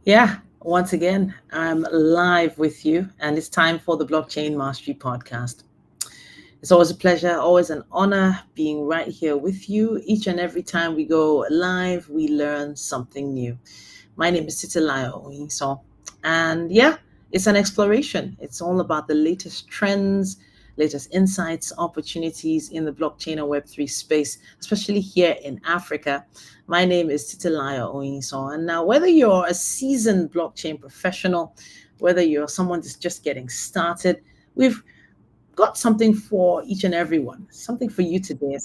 Yeah, once again, I'm live with you, and it's time for the Blockchain Mastery Podcast. It's always a pleasure, always an honor being right here with you. Each and every time we go live, we learn something new. My name is Titilayo Oyinsan, and yeah, it's an exploration. It's all about the latest trends, latest insights, opportunities in the blockchain and Web3 space, especially here in Africa. My name is Titilayo Oyinsan, and now whether you're a seasoned blockchain professional, whether you're someone that's just getting started, we've got something for each and everyone, something for you today.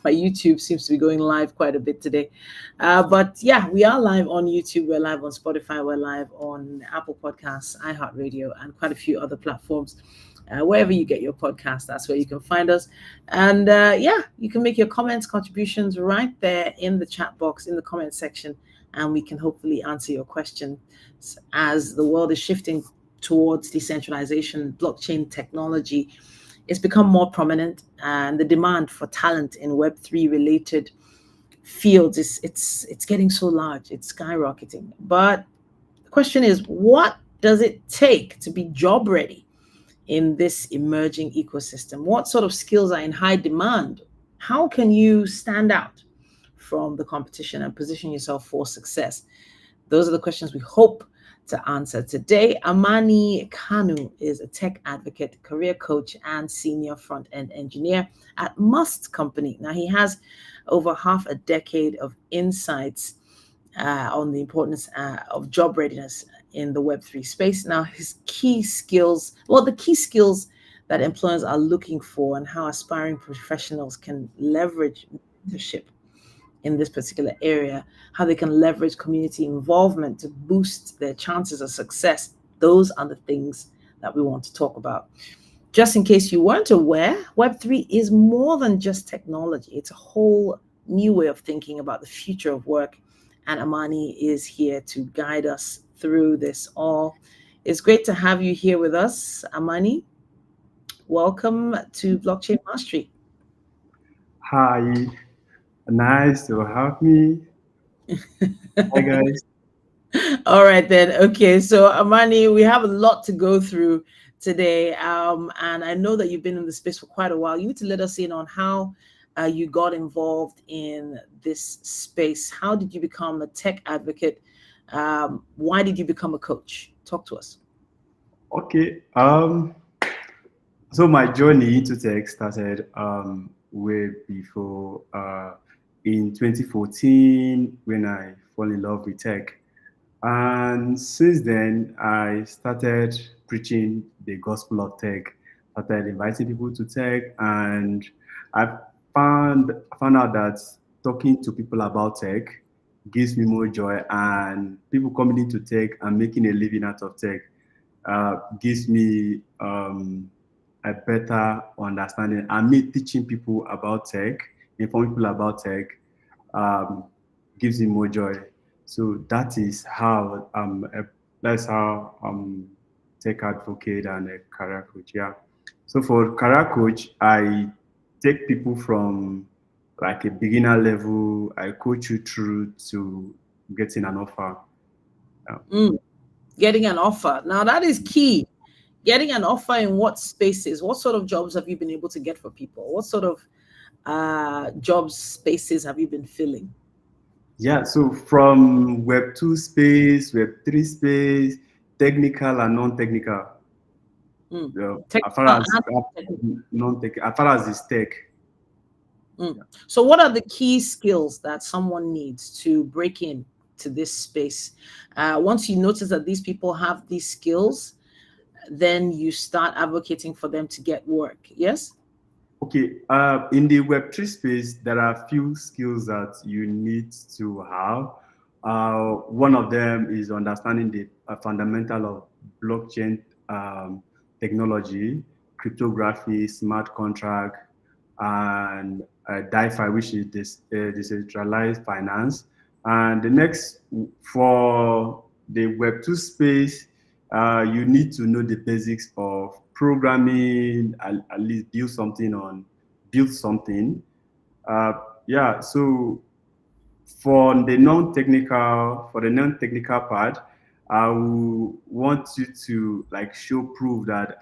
My YouTube seems to be going live quite a bit today. But yeah, we are live on YouTube, we're live on Spotify, we're live on Apple Podcasts, iHeartRadio, and quite a few other platforms. Wherever you get your podcast, that's where you can find us. And yeah, you can make your comments, contributions right there in the chat box, in the comment section, and we can hopefully answer your questions as the world is shifting towards decentralization, blockchain technology. It's become more prominent, and the demand for talent in Web3 related fields is it's getting so large, it's skyrocketing. But the question is, what does it take to be job ready in this emerging ecosystem? What sort of skills are in high demand? How can you stand out from the competition and position yourself for success? Those are the questions we hope to answer today. Amani Kanu is a tech advocate, career coach, and senior front end engineer at Must Company. Now, he has over half a decade of insights on the importance of job readiness in the Web3 space. Now, his key skills, well, the key skills that employers are looking for and how aspiring professionals can leverage mentorship in this particular area, how they can leverage community involvement to boost their chances of success. Those are the things that we want to talk about. Just in case you weren't aware, Web3 is more than just technology, it's a whole new way of thinking about the future of work. And Amani is here to guide us through this all. It's great to have you here with us, Amani. Welcome to Blockchain Mastery. Hi, nice to have me. Hi guys. All right then. Okay, so Amani, we have a lot to go through today, and I know that you've been in the space for quite a while. You need to let us in on how you got involved in this space. How did you become a tech advocate? Why did you become a coach? Talk to us. Okay. So my journey into tech started way before in 2014 when I fall in love with tech. And since then I started preaching the gospel of tech, started inviting people to tech, and I found out that talking to people about tech gives me more joy, and people coming into tech and making a living out of tech gives me a better understanding. And me teaching people about tech, informing people about tech, um, gives me more joy. So that's how tech advocate and a career coach. Yeah. So for career coach, I take people from like a beginner level. I coach you through to getting an offer. Yeah. Mm, getting an offer. Now that is key. Getting an offer in what spaces? What sort of jobs have you been able to get for people? What sort of job spaces have you been filling? Yeah, so from Web 2 space, Web 3 space, technical and non-technical. Mm. Yeah, as far Technical as and non-technical. non-tech, as far as it's tech. Mm. So, what are the key skills that someone needs to break in to this space? Once you notice that these people have these skills, then you start advocating for them to get work. Yes. Okay, in the Web 3 space, there are few skills that you need to have. One of them is understanding the fundamental of blockchain technology, cryptography, smart contract, and DeFi, which is this decentralized finance. And the next, for the Web 2 space, you need to know the basics of programming, at least build something. Uh, yeah, so For the non-technical part, I will want you to like show proof that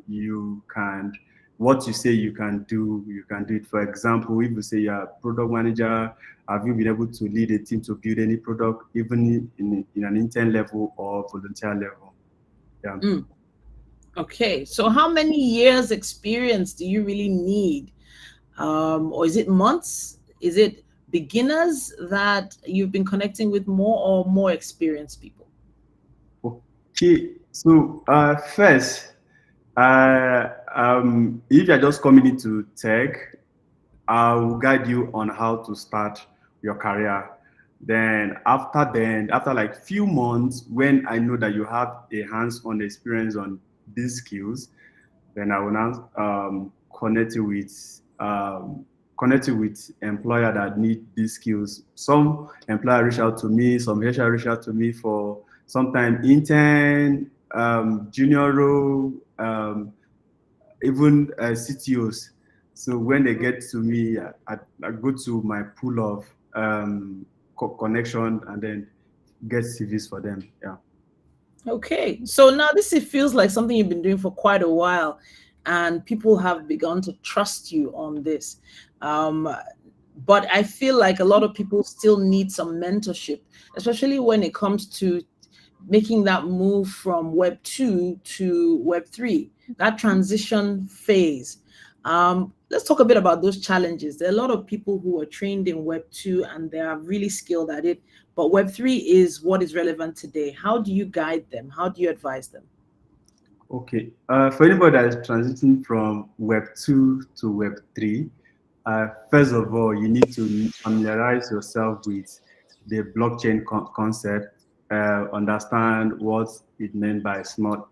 you can, what you say you can do it. For example, if you say you're a product manager, have you been able to lead a team to build any product, even in an intern level or volunteer level? Yeah. Mm. Okay, so how many years experience do you really need? Or is it months? Is it beginners that you've been connecting with more, or more experienced people? Okay. So first, if you're just coming into tech, I will guide you on how to start your career. Then, after like few months, when I know that you have a hands-on experience on these skills, then I will now connect you with employer that need these skills. Some employer reach out to me, some HR reach out to me for sometime intern, junior role, even CTOs. So when they get to me, I go to my pool of connection and then get CVs for them. Yeah. Okay, so now this it feels like something you've been doing for quite a while, and people have begun to trust you on this. Um, but I feel like a lot of people still need some mentorship, especially when it comes to making that move from Web 2 to Web 3, that transition phase. Let's talk a bit about those challenges. There are a lot of people who are trained in Web 2 and they are really skilled at it, but Web 3 is what is relevant today. How do you guide them? How do you advise them? Okay. For anybody that is transitioning from Web 2 to Web 3, first of all, you need to familiarize yourself with the blockchain concept, understand what it meant by smart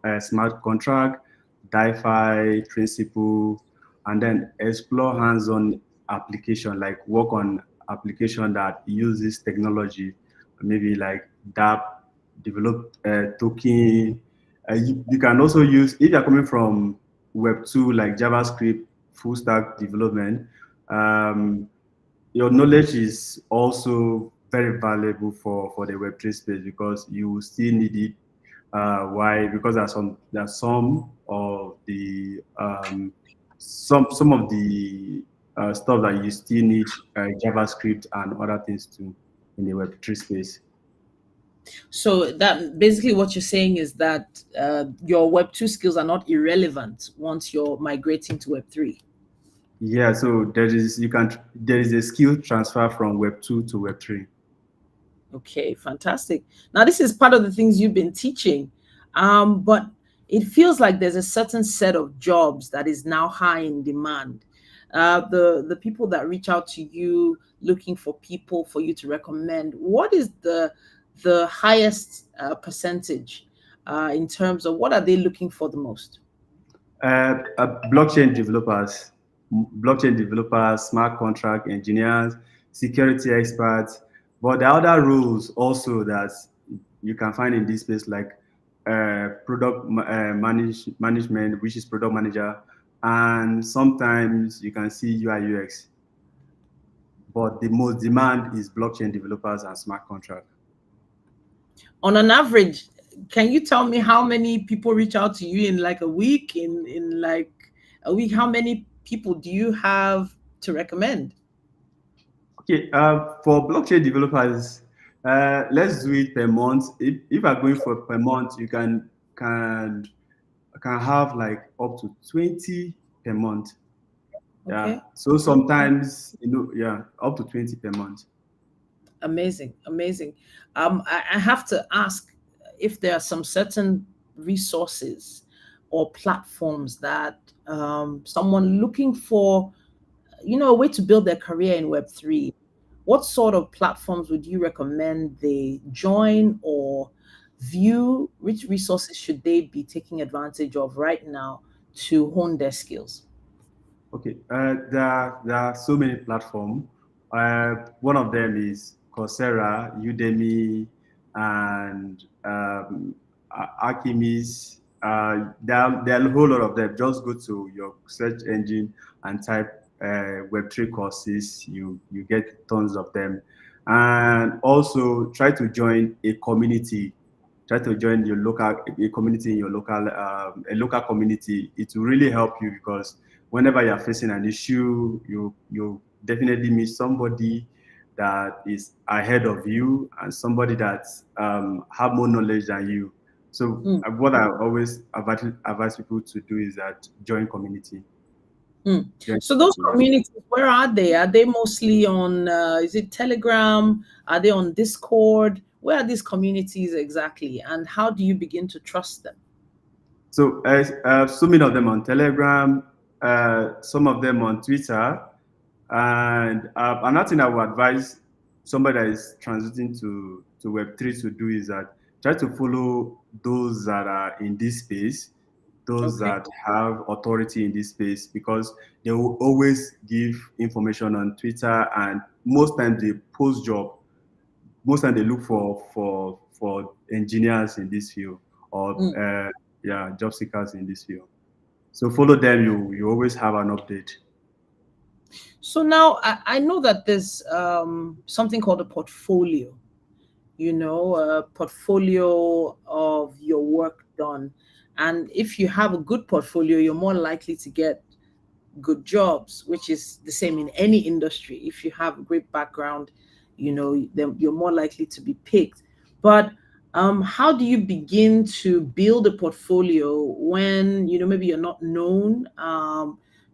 contract, DeFi principle, and then explore hands-on application, like work on application that uses technology, maybe like DApp, develop token. You can also use, if you're coming from Web 2, like JavaScript, full stack development, um, your knowledge is also very valuable for the Web3 space because you will still need it. Why? Because there's some of the some of the stuff that you still need JavaScript and other things too in the Web3 space. So that basically what you're saying is that your Web 2 skills are not irrelevant once you're migrating to Web 3. Yeah, so there is a skill transfer from Web 2 to Web 3. Okay, fantastic. Now, this is part of the things you've been teaching, but it feels like there's a certain set of jobs that is now high in demand. The people that reach out to you looking for people for you to recommend, what is the highest percentage in terms of what are they looking for the most? Blockchain developers, smart contract engineers, security experts. But there are other roles also that you can find in this space, like management, which is product manager, and sometimes you can see UI UX. But the most demand is blockchain developers and smart contract. On an average, can you tell me how many people reach out to you in like a week? In like a week, how many people do you have to recommend? Okay, for blockchain developers, let's do it per month. If you're going for per month, you can have like up to 20 per month. Yeah. Okay. So Okay. sometimes, yeah, up to 20 per month. Amazing, amazing. I have to ask if there are some certain resources or platforms that someone looking for, a way to build their career in Web3, what sort of platforms would you recommend they join or view? Which resources should they be taking advantage of right now to hone their skills? Okay, there are so many platforms. One of them is Coursera, Udemy, and Archimedes. There are a whole lot of them. Just go to your search engine and type Web3 courses. You get tons of them. and also try to join a community. Try to join your local a community in your local a local community. It will really help you because whenever you're facing an issue, you definitely meet somebody that is ahead of you and somebody that have more knowledge than you. So Mm, what I always advise people to do is that join community. mm. Join So those community, yeah. communities, where are they? Are they mostly on, is it Telegram? Are they on Discord? Where are these communities exactly? And how do you begin to trust them? So so many of them on Telegram, some of them on Twitter, and another thing I would advise somebody that is transiting to Web3 to do is that try to follow those that are in this space, those Okay. that have authority in this space, because they will always give information on Twitter, and most times they post job. Most times they look for engineers in this field or Mm. yeah, job seekers in this field. So follow them. You always have an update. So now I know that there's something called a portfolio, a portfolio of your work done. And if you have a good portfolio, you're more likely to get good jobs, which is the same in any industry. If you have a great background, then you're more likely to be picked. But how do you begin to build a portfolio when maybe you're not known?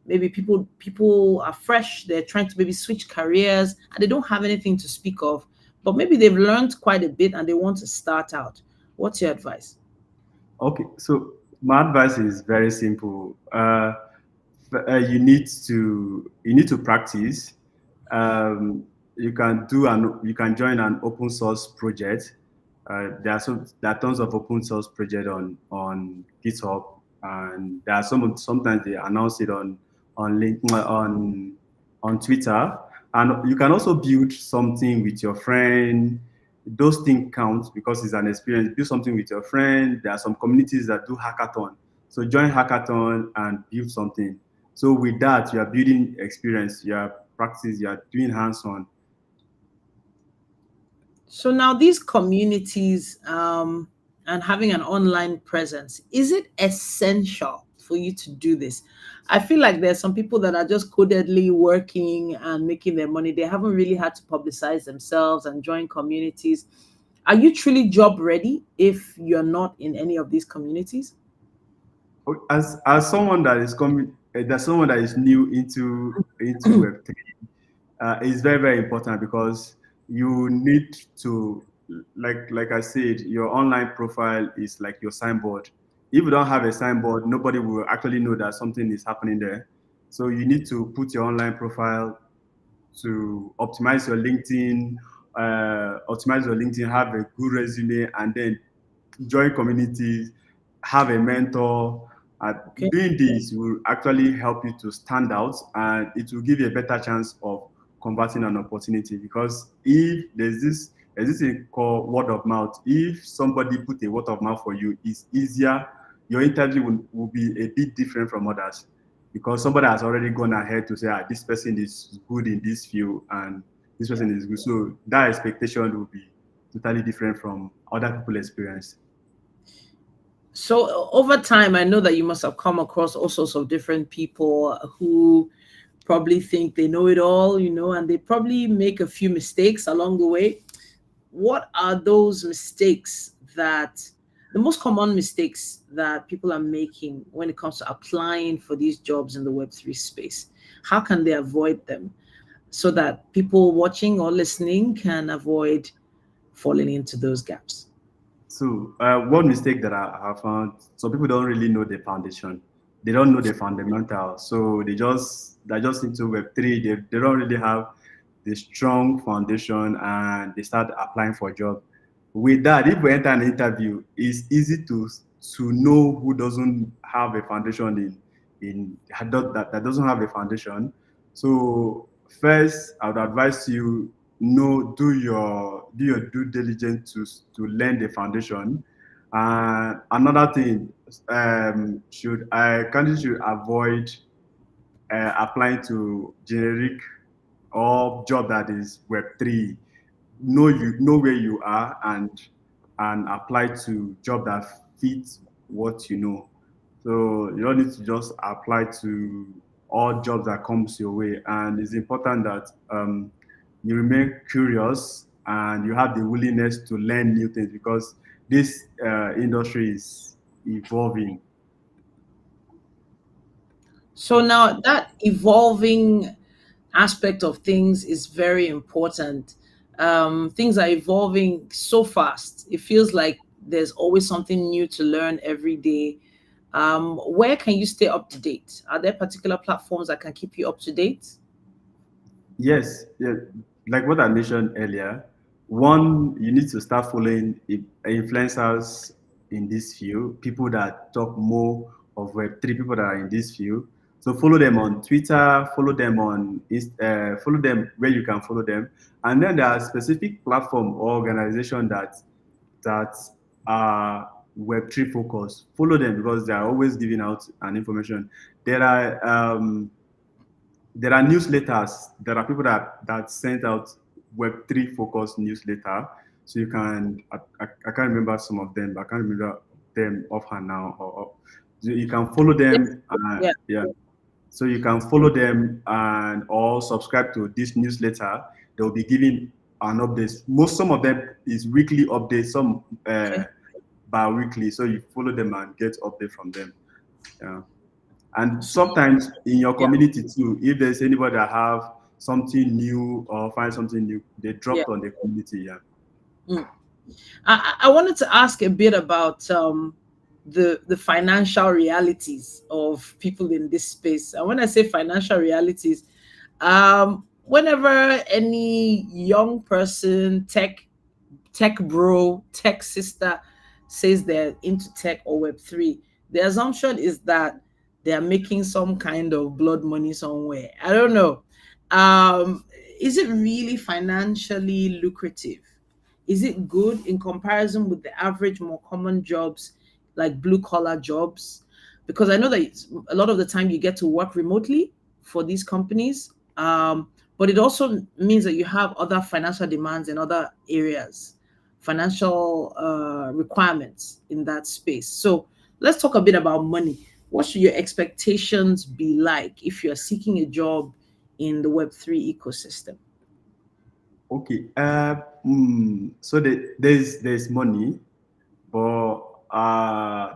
Maybe people are fresh. They're trying to maybe switch careers and they don't have anything to speak of, but maybe they've learned quite a bit and they want to start out. What's your advice? Okay, so my advice is very simple. You need to practice. You can join an open source project. There are tons of open source project on GitHub, and there are sometimes they announce it on link on Twitter, and you can also build something with your friend. Those things count because it's an experience. Build something with your friend. There are some communities that do hackathon. So join hackathon and build something. So with that, you are building experience, you are practice, you are doing hands-on. So now these communities and having an online presence, is it essential for you to do this? I feel like there's some people that are just codedly working and making their money. They haven't really had to publicize themselves and join communities. Are you truly job ready if you're not in any of these communities? As someone that is coming, there's someone that is new into Web3. It's very very important because you need to, like I said, your online profile is like your signboard. If you don't have a signboard, nobody will actually know that something is happening there. So you need to put your online profile to optimize your LinkedIn, have a good resume, and then join communities, have a mentor. Okay. Doing this will actually help you to stand out, and it will give you a better chance of converting an opportunity. Because if there's this thing called word of mouth. If somebody put a word of mouth for you, it's easier. Your interview will be a bit different from others because somebody has already gone ahead to say, this person is good in this field and this person is good. So that expectation will be totally different from other people's experience. So over time, I know that you must have come across all sorts of different people who probably think they know it all, and they probably make a few mistakes along the way. What are those mistakes the most common mistakes that people are making when it comes to applying for these jobs in the Web3 space? How can they avoid them so that people watching or listening can avoid falling into those gaps? So one mistake that I have found, some people don't really know the foundation. They don't know the fundamental. So they're just into Web3. They don't really have the strong foundation and they start applying for a job. With that, if we enter an interview, it's easy to know who doesn't have a foundation that doesn't have a foundation. So first, I would advise you know do your due diligence to learn the foundation. Another thing, candidates should avoid applying to generic or job that is Web3. know where you are and apply to job that fits what you know. So you don't need to just apply to all jobs that comes your way. And it's important that you remain curious and you have the willingness to learn new things because this industry is evolving. So now that evolving aspect of things is very important. Things are evolving so fast. It feels like there's always something new to learn every day. Where can you stay up to date? Are there particular platforms that can keep you up to date? Yes, yeah, like what I mentioned earlier, one, you need to start following influencers in this field, people that talk more of Web3, people that are in this field. So follow them on Twitter, follow them on, follow them where you can follow them. And then there are specific platform or organization that are Web3 focused. Follow them because they are always giving out an information. There are there are newsletters. There are people that send out Web3 focused newsletter. So you can, I can't remember some of them, but I can't remember them offhand now. So you can follow Yes. them. Yeah. Yeah. So you can follow them and or subscribe to this newsletter. They'll be giving an update. Some of them is weekly updates, some Okay. bi-weekly. So you follow them and get update from them. Yeah. And sometimes in your Yeah. community too, if there's anybody that have something new or find something new, they Yeah. dropped on the community. Yeah. Mm. I wanted to ask a bit about the financial realities of people in this space. And when I say financial realities, whenever any young person, tech bro, tech sister says they're into tech or Web3, the assumption is that they're making some kind of blood money somewhere. I don't know. Um, is it really financially lucrative? Is it good in comparison with the average, more common jobs like blue collar jobs? Because I know that a lot of the time you get to work remotely for these companies. But it also means that you have other financial demands in other areas, financial requirements in that space. So let's talk a bit about money. What should your expectations be like if you're seeking a job in the Web3 ecosystem? Okay. So there's money, but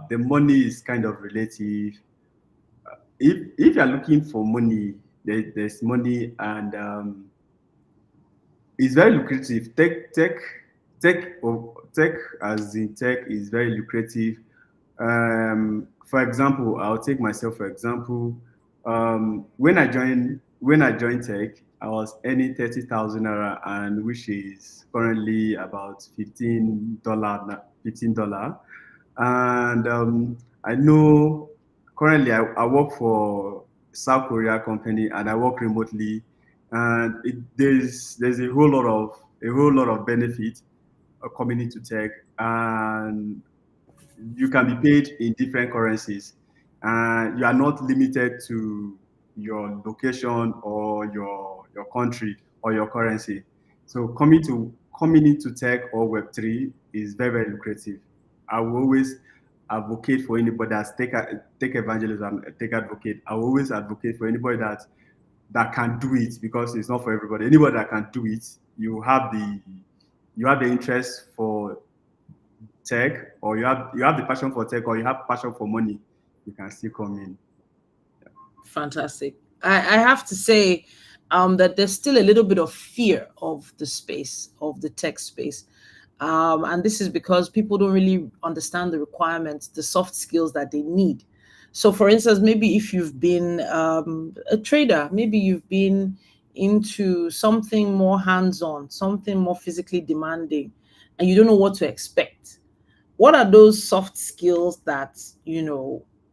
the money is kind of relative. If you're looking for money, there's money and it's very lucrative. Tech as in tech is very lucrative. For example, I'll take myself for example. When I joined tech, I was earning 30,000 naira, and which is currently about $15. And I know currently I work for South Korea company and I work remotely, and there's a whole lot of benefit coming into tech, and you can be paid in different currencies, and you are not limited to your location or your country or your currency. So coming into tech or Web3 is very very lucrative. I will always advocate for anybody that's take evangelism, take advocate. I will always advocate for anybody that can do it because it's not for everybody. Anybody that can do it, you have the interest for tech, or you have the passion for tech, or you have passion for money, you can still come in. Fantastic. I have to say that there's still a little bit of fear of the space, of the tech space. And this is because people don't really understand the requirements, the soft skills that they need. So, for instance, maybe if you've been a trader, maybe you've been into something more hands on, something more physically demanding, and you don't know what to expect. What are those soft skills that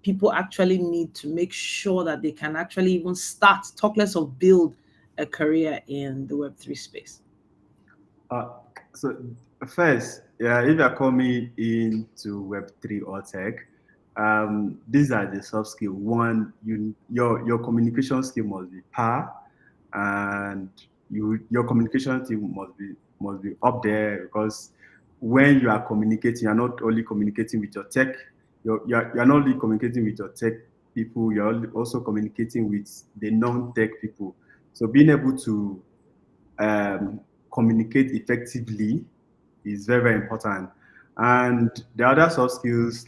people actually need to make sure that they can actually even start, talk less of build a career in the Web3 space? uh, so first, yeah, if you're coming into Web3 or tech, these are the soft skill. One, your communication skill must be par, and your communication skill must be up there, because when you are communicating, you're not only communicating with your tech, you're not only communicating with your tech people, you're also communicating with the non-tech people. So being able to um, communicate effectively is very, very important. And the other soft skills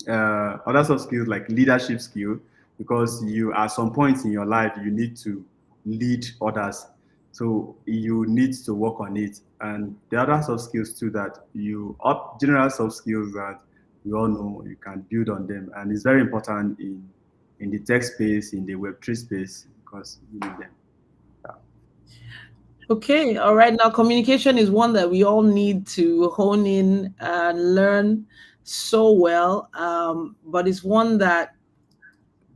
other soft skills like leadership skill, because you at some point in your life you need to lead others, so you need to work on it. And the other soft skills too, that you up general soft skills that we all know you can build on them, and it's very important in the tech space, in the Web3 space, because you need them. Yeah. Okay, all right. Now, communication is one that we all need to hone in and learn so well, but it's one that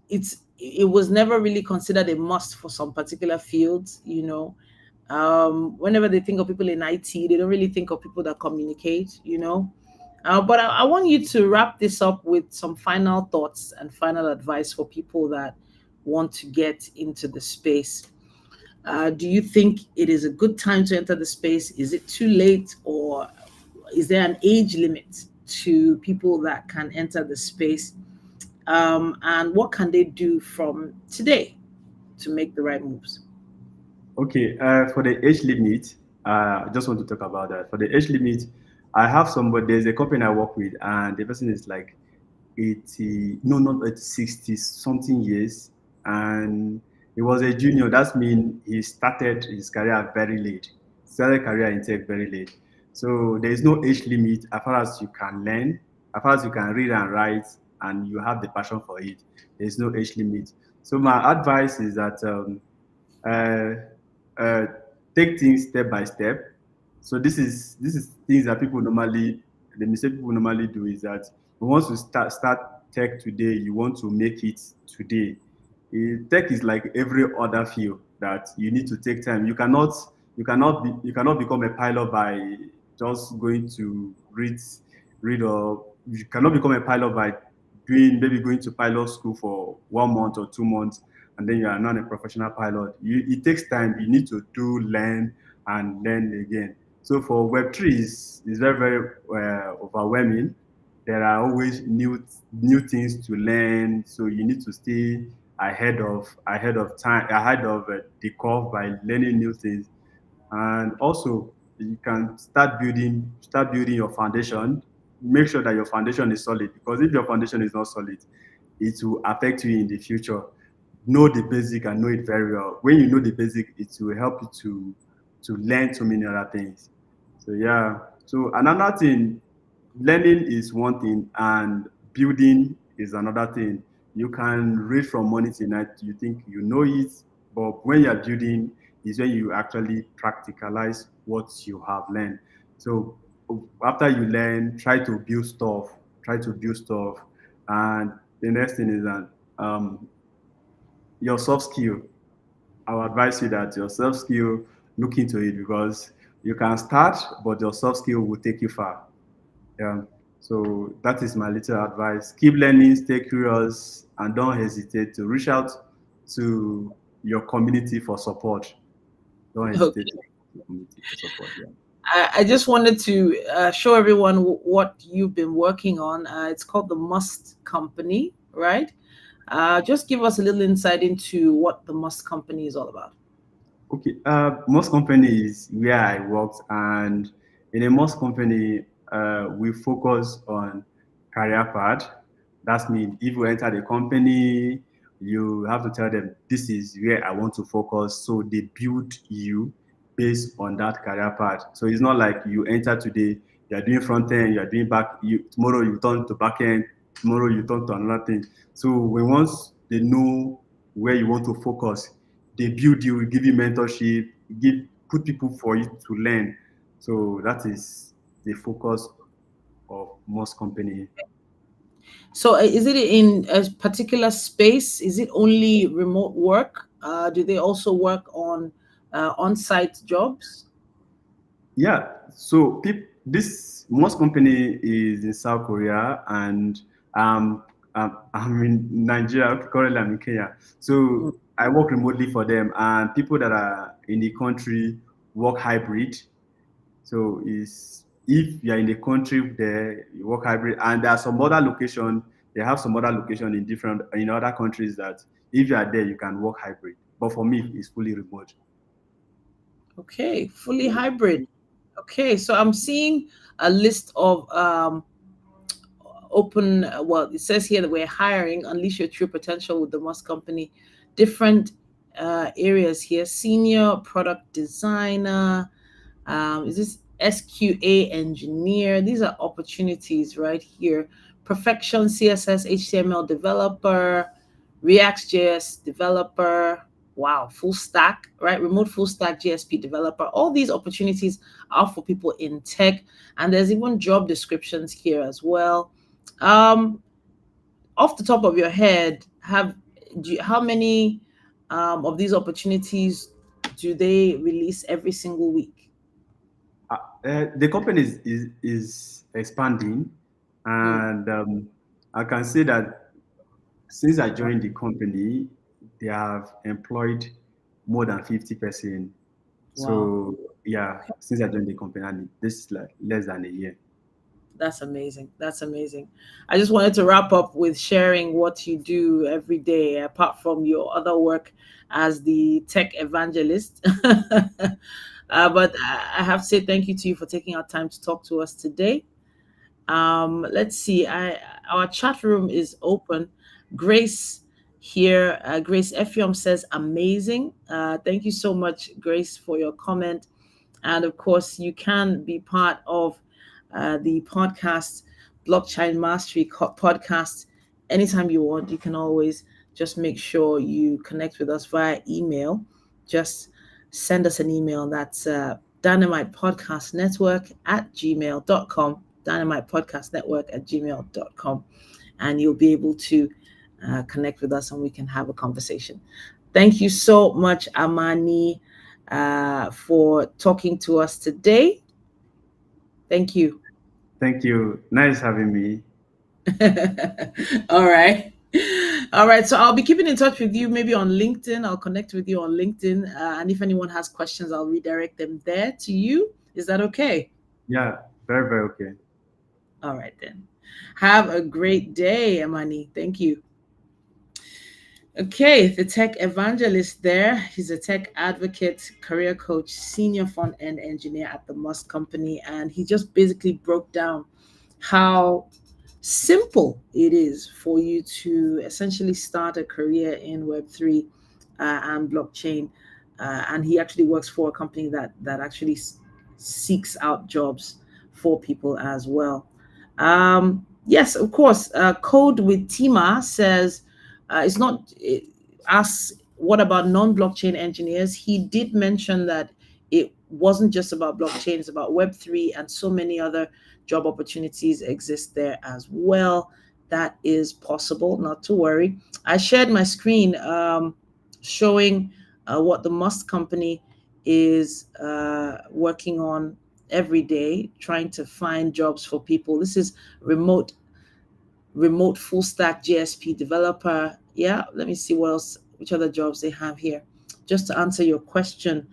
it was never really considered a must for some particular fields. Whenever they think of people in IT, they don't really think of people that communicate. But I want you to wrap this up with some final thoughts and final advice for people that want to get into the space. Do you think it is a good time to enter the space? Is it too late, or is there an age limit to people that can enter the space? And what can they do from today to make the right moves? Okay, for the age limit, I just want to talk about that. For the age limit, I have somebody, there's a company I work with, and the person is like 80, no, not at 60 something years. And he was a junior. That means he started his career very late, started career in tech very late. So there is no age limit as far as you can learn, as far as you can read and write, and you have the passion for it. There is no age limit. So my advice is that uh, uh, take things step by step. So this is things that people normally, the mistake people normally do is that once you start tech today, you want to make it today. Tech is like every other field that you need to take time. You cannot become a pilot by just going to read, or you cannot become a pilot by doing, maybe going to pilot school for 1 month or 2 months, and then you are not a professional pilot. It takes time. You need to do, learn, and learn again. So for Web3 is very, very overwhelming. There are always new things to learn. So you need to stay ahead of time, ahead of the curve, by learning new things. And also you can start building your foundation. Make sure that your foundation is solid, because if your foundation is not solid, it will affect you in the future. Know the basic and know it very well. When you know the basic, it will help you to learn so many other things. So yeah. So another thing, learning is one thing, and building is another thing. You can read from morning to night, you think you know it, but when you're building is when you actually practicalize what you have learned. So after you learn, try to build stuff. And the next thing is that your soft skill. I would advise you that your soft skill, look into it, because you can start, but your soft skill will take you far. Yeah. So that is my little advice. Keep learning, stay curious, and don't hesitate to reach out to your community for support. Don't hesitate to Okay. reach out to your community for support. Yeah. I just wanted to show everyone what you've been working on. It's called the Must Company, right? Just give us a little insight into what the Must Company is all about. Okay. Most companies where I worked, and in a most company, we focus on career path. That means if you enter the company, you have to tell them this is where I want to focus. So they build you based on that career path. So it's not like you enter today, you are doing front end, you are doing back. Tomorrow you turn to back end. Tomorrow you turn to another thing. So when once they know where you want to focus, they build you, give you mentorship, give put people for you to learn. So that is the focus of most company. So, is it in a particular space? Is it only remote work? Do they also work on on-site jobs? Yeah. So this most company is in South Korea, and I'm in Nigeria. Currently, I'm in Kenya. So I work remotely for them, and people that are in the country work hybrid. So is if you're in the country there, you work hybrid, and there are some other location. They have some other location in other countries that if you are there, you can work hybrid. But for me, it's fully remote. Okay, fully hybrid. Okay, so I'm seeing a list of open, well, it says here that we're hiring, unleash your true potential with the Musk Company. Different areas here: senior product designer, is this SQA engineer? These are opportunities right here. Perfection CSS HTML developer, React.js developer. Wow, full stack, right? Remote full stack GSP developer. All these opportunities are for people in tech, and there's even job descriptions here as well. Um, Off the top of your head, how many of these opportunities do they release every single week? The company is expanding, Mm, and I can say that since I joined the company, they have employed more than 50%. wow. So yeah, since I joined the company, and this is like less than a year. That's amazing. That's amazing. I just wanted to wrap up with sharing what you do every day, apart from your other work as the tech evangelist. But I have to say thank you to you for taking our time to talk to us today. Let's see. Our chat room is open. Grace here, Grace Effium says amazing. Thank you so much, Grace, for your comment. And of course, you can be part of the podcast, Blockchain Mastery podcast, anytime you want. You can always just make sure you connect with us via email. Just send us an email. That's Dynamite Podcast Network at gmail.com. Dynamite Podcast Network at gmail.com. And you'll be able to connect with us and we can have a conversation. Thank you so much, Amani, for talking to us today. Thank you. Thank you. Nice having me. All right. All right. So I'll be keeping in touch with you maybe on LinkedIn. I'll connect with you on LinkedIn. And if anyone has questions, I'll redirect them there to you. Is that okay? Yeah, very, very okay. All right, then. Have a great day, Amani. Thank you. Okay, the tech evangelist there. He's a tech advocate, career coach, senior front end engineer at the Musk Company. And he just basically broke down how simple it is for you to essentially start a career in Web3 and blockchain. And he actually works for a company that actually seeks out jobs for people as well. Yes, of course. Code with Tima says it's not us. What about non-blockchain engineers? He did mention that it wasn't just about blockchain; it's about Web3 and so many other job opportunities exist there as well. That is possible, not to worry. I shared my screen showing what the Musk Company is working on every day, trying to find jobs for people. This is remote full stack GSP developer. Yeah, let me see what else, which other jobs they have here. Just to answer your question,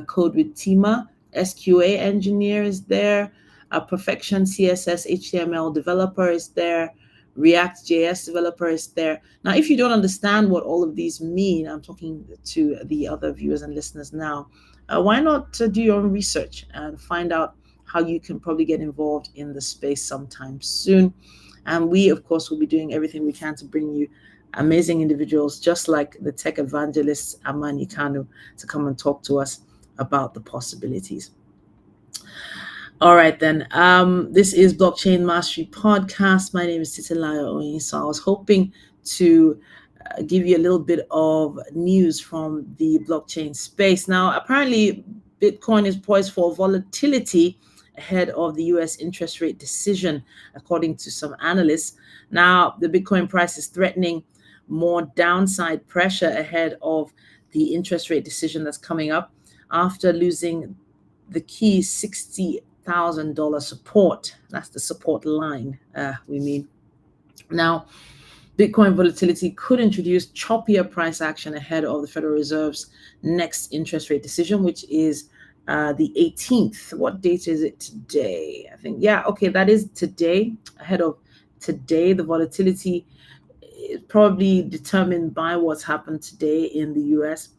Code with Tima, SQA engineer is there, a Perfection CSS HTML developer is there, React JS developer is there. Now, if you don't understand what all of these mean, I'm talking to the other viewers and listeners now, why not do your own research and find out how you can probably get involved in the space sometime soon. And we, of course, will be doing everything we can to bring you amazing individuals just like the tech evangelist Amani Kanu to come and talk to us about the possibilities. All right, then. This is Blockchain Mastery Podcast. My name is Titilayo Oyinsan. I was hoping to give you a little bit of news from the blockchain space. Now, apparently, Bitcoin is poised for volatility ahead of the US interest rate decision, according to some analysts. Now, the Bitcoin price is threatening more downside pressure ahead of the interest rate decision that's coming up after losing the key $60,000 support. That's the support line, we mean. Now, Bitcoin volatility could introduce choppier price action ahead of the Federal Reserve's next interest rate decision, which is the 18th. What date is it today? I think, yeah, okay, that is today. Ahead of today, the volatility is probably determined by what's happened today in the US.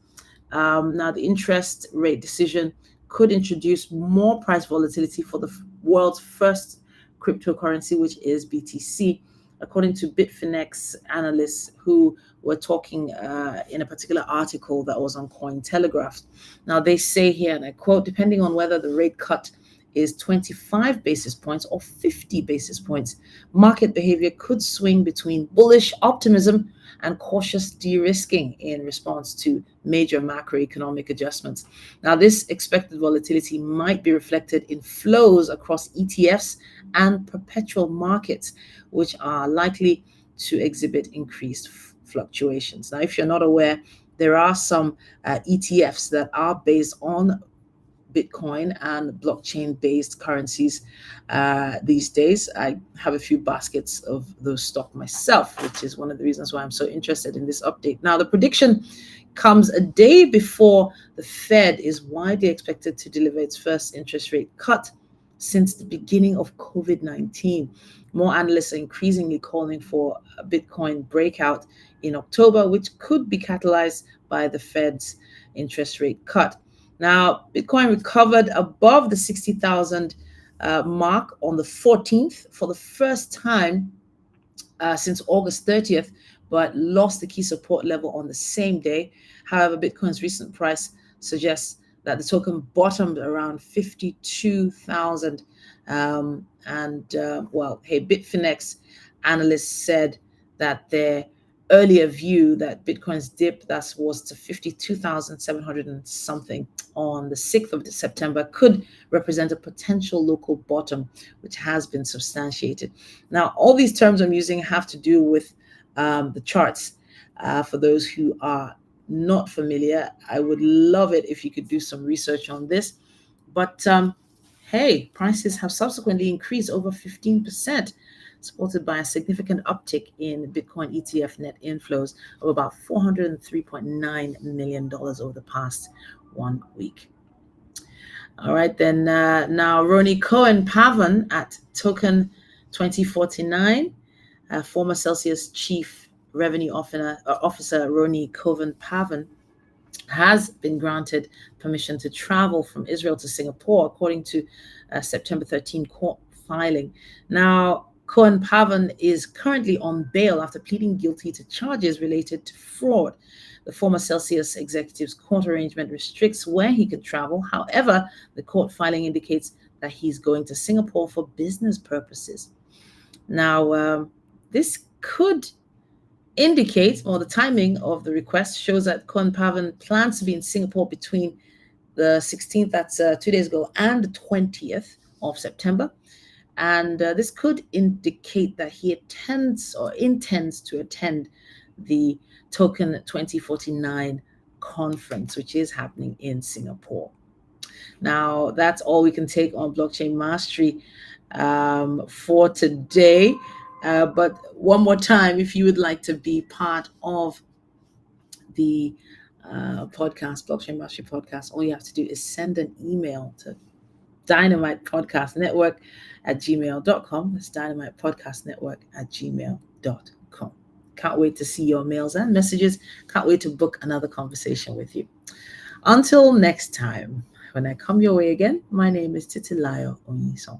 Now, the interest rate decision could introduce more price volatility for the world's first cryptocurrency, which is BTC, according to Bitfinex analysts who were talking in a particular article that was on Cointelegraph. Now, they say here, and I quote, depending on whether the rate cut is 25 basis points or 50 basis points, market behavior could swing between bullish optimism and cautious de-risking in response to major macroeconomic adjustments. Now, this expected volatility might be reflected in flows across ETFs and perpetual markets, which are likely to exhibit increased fluctuations. Now, if you're not aware, there are some ETFs that are based on Bitcoin and blockchain-based currencies these days. I have a few baskets of those stock myself, which is one of the reasons why I'm so interested in this update. Now, the prediction comes a day before the Fed is widely expected to deliver its first interest rate cut since the beginning of COVID-19. More analysts are increasingly calling for a Bitcoin breakout in October, which could be catalyzed by the Fed's interest rate cut. Now, Bitcoin recovered above the 60,000 mark on the 14th for the first time since August 30th, but lost the key support level on the same day. However, Bitcoin's recent price suggests that the token bottomed around 52,000. Bitfinex analysts said that their earlier view that Bitcoin's dip that was to 52,700 and something on the 6th of September could represent a potential local bottom, which has been substantiated. Now, all these terms I'm using have to do with the charts. For those who are not familiar, I would love it if you could do some research on this. But hey, prices have subsequently increased over 15%, supported by a significant uptick in Bitcoin ETF net inflows of about $403.9 million over the past 1 week. All right, then now Roni Cohen-Pavan at Token 2049, former Celsius Chief Revenue Officer Roni Cohen-Pavan has been granted permission to travel from Israel to Singapore, according to September 13 court filing. Now, Cohen-Pavan is currently on bail after pleading guilty to charges related to fraud. The former Celsius executive's court arrangement restricts where he could travel. However, the court filing indicates that he's going to Singapore for business purposes. Now, this could indicate, or the timing of the request shows that Cohen-Pavan plans to be in Singapore between the 16th, that's 2 days ago, and the 20th of September. And this could indicate that he attends or intends to attend the Token 2049 conference, which is happening in Singapore. Now, that's all we can take on Blockchain Mastery for today. But one more time, if you would like to be part of the podcast, Blockchain Mastery Podcast, all you have to do is send an email to dynamitepodcastnetwork@gmail.com. That's dynamitepodcastnetwork@gmail.com. Can't wait to see your mails and messages. Can't wait to book another conversation with you. Until next time, when I come your way again, my name is Titilayo Oyinsan.